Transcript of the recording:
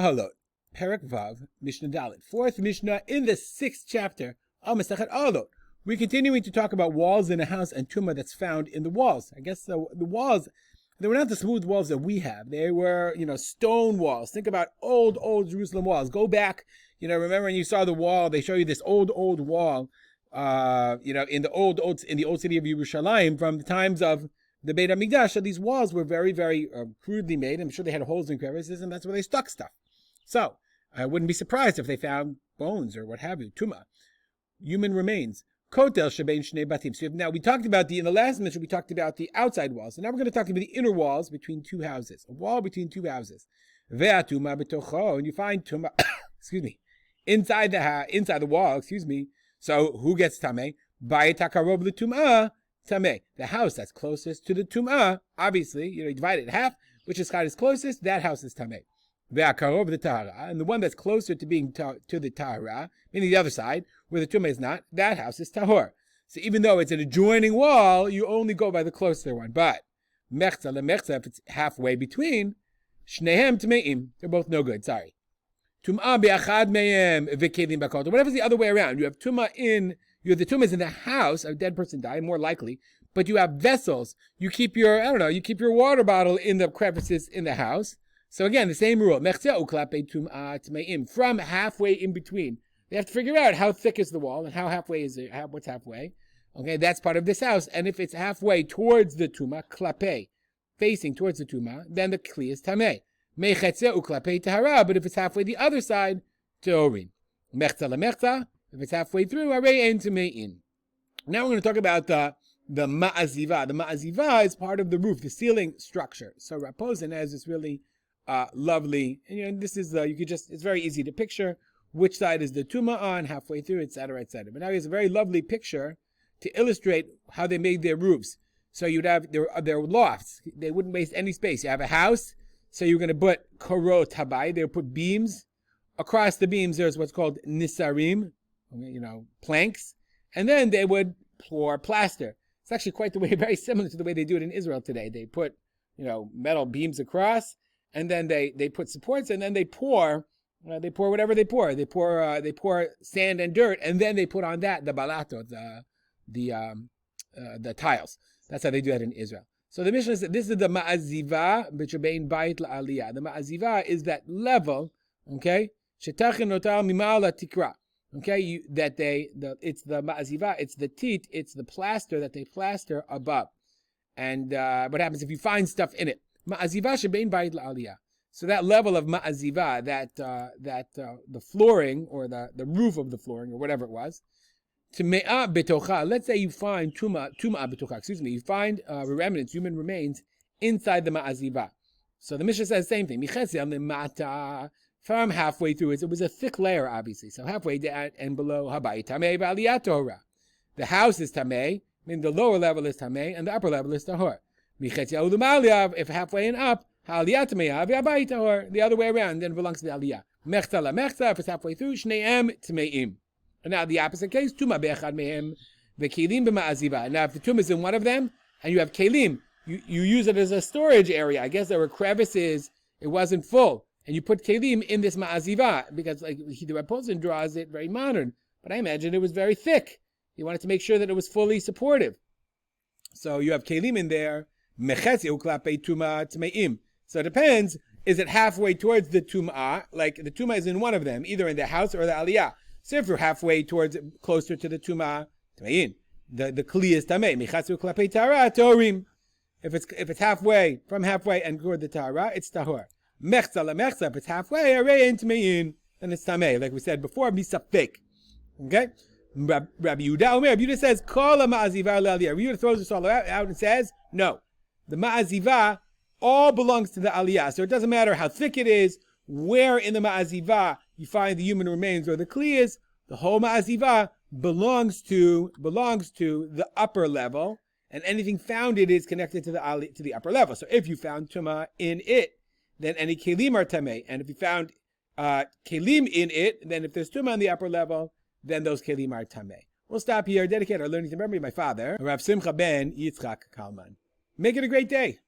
Oholot, Perek Vav, Mishnah Dalet. Fourth Mishnah in the 6th chapter of Masechet Oholot. We're continuing to talk about walls in a house and tumah that's found in the walls. I guess the walls, they were not the smooth walls that we have. They were, stone walls. Think about old Jerusalem walls. Go back, remember when you saw the wall, they show you this old wall, in the old city of Yerushalayim from the times of the Beit HaMikdash. So these walls were very, very crudely made. I'm sure they had holes and crevices, and that's where they stuck stuff. So I wouldn't be surprised if they found bones or what have you, tumah, human remains. Kotel shebein shnei batim. So now we talked about in the last Mishnah, we talked about the outside walls. So now we're going to talk about the inner walls between two houses. A wall between two houses. Ve'atuma betocho, and you find tumah, inside the wall, So who gets tameh? Ba'etakarob l'tumah, tameh. The house that's closest to the tumah, obviously, you divide it in half, which is closest, that house is tameh. Ve'akarov the tahara, and the one that's closer to being to the tahara, meaning the other side, where the tumah is not, that house is tahor. So even though it's an adjoining wall, you only go by the closer one. But mechza lemechza, if it's halfway between, shnehem tmeim, they're both no good. Sorry. Tumah be'achad mehem v'kelim bakot. Whatever's the other way around, you have the tumahs in the house. A dead person died, more likely. But you have vessels. You keep your water bottle in the crevices in the house. So again, the same rule. From halfway in between. They have to figure out how thick is the wall and how halfway is it. What's halfway? Okay, that's part of this house. And if it's halfway towards the tumah, klape, facing towards the tumah, then the kli is tameh. But if it's halfway the other side, teorin. Mechza lemechza. If it's halfway through, arei ein tamein. Now we're going to talk about the ma'aziva. The ma'aziva is part of the roof, the ceiling structure. So Raposin has this really lovely, and this is it's very easy to picture which side is the tumah on, halfway through, etc., etc. But now he has a very lovely picture to illustrate how they made their roofs. So you'd have their lofts. They wouldn't waste any space. You have a house, so you're going to put korot habai. They would put beams. Across the beams, there's what's called nisarim, planks, and then they would pour plaster. It's actually very similar to the way they do it in Israel today. They put, metal beams across, and then they put supports, and then they pour whatever they pour. They pour sand and dirt, and then they put on that the balatot, the tiles. That's how they do that in Israel. So the Mishnah says this is the ma'aziva b'shebein bayit la'aliyah. The ma'aziva is that level, okay? Shetachin notar mima'al tikra. Okay, it's the ma'aziva, it's the teat, it's the plaster that they plaster above. And what happens if you find stuff in it? Ma'aziva shebein bayit la'aliyah. So that level of ma'aziva, the flooring or the roof of the flooring or whatever it was, Tume'a betocha. Let's say you find tumah betocha. You find remnants, human remains inside the ma'aziva. So the Mishnah says the same thing. From halfway through it was a thick layer, obviously. So halfway down and below, habayit tamei v'aliyat tahora. The house is tamei, meaning the lower level is tamei, and the upper level is tahor. If halfway and up, haliyat tamei v'abayit tahor. The other way around, then it belongs to the aliyah. Mechza la mechza. If it's halfway through, shneim tameim. And now the opposite case, tumah be'echad mehem v'kelim b'ma'aziva. Now if the tumah is in one of them, and you have kelim, you use it as a storage area. I guess there were crevices, it wasn't full. And you put kelim in this ma'aziva, because the Raposin draws it very modern. But I imagine it was very thick. He wanted to make sure that it was fully supportive. So you have kelim in there. So it depends, is it halfway towards the tumah? Like the tumah is in one of them, either in the house or the aliyah. So if you're halfway towards closer to the tumah, the kli is tamei. If it's halfway, from halfway and toward the tahara, it's tahor. Mechza la mechza, if it's halfway, arei ein tamein, then it's tamei. Like we said before, misafek. Okay? Rabbi Yehuda says, Kol ma'aziva l'aliyah. Rabbi Yehuda throws this all out and says, no. The ma'aziva all belongs to the aliyah. So it doesn't matter how thick it is, where in the ma'aziva you find the human remains or the kliyas, the whole ma'aziva belongs to the upper level, and anything found it is connected to the upper level. So if you found tumah in it, then any kelim are tamei. And if you found kelim in it, then if there's tumah on the upper level, then those kelim are tamei. We'll stop here. Dedicate our learning to memory of my father, Rav Simcha ben Yitzchak Kalman. Make it a great day.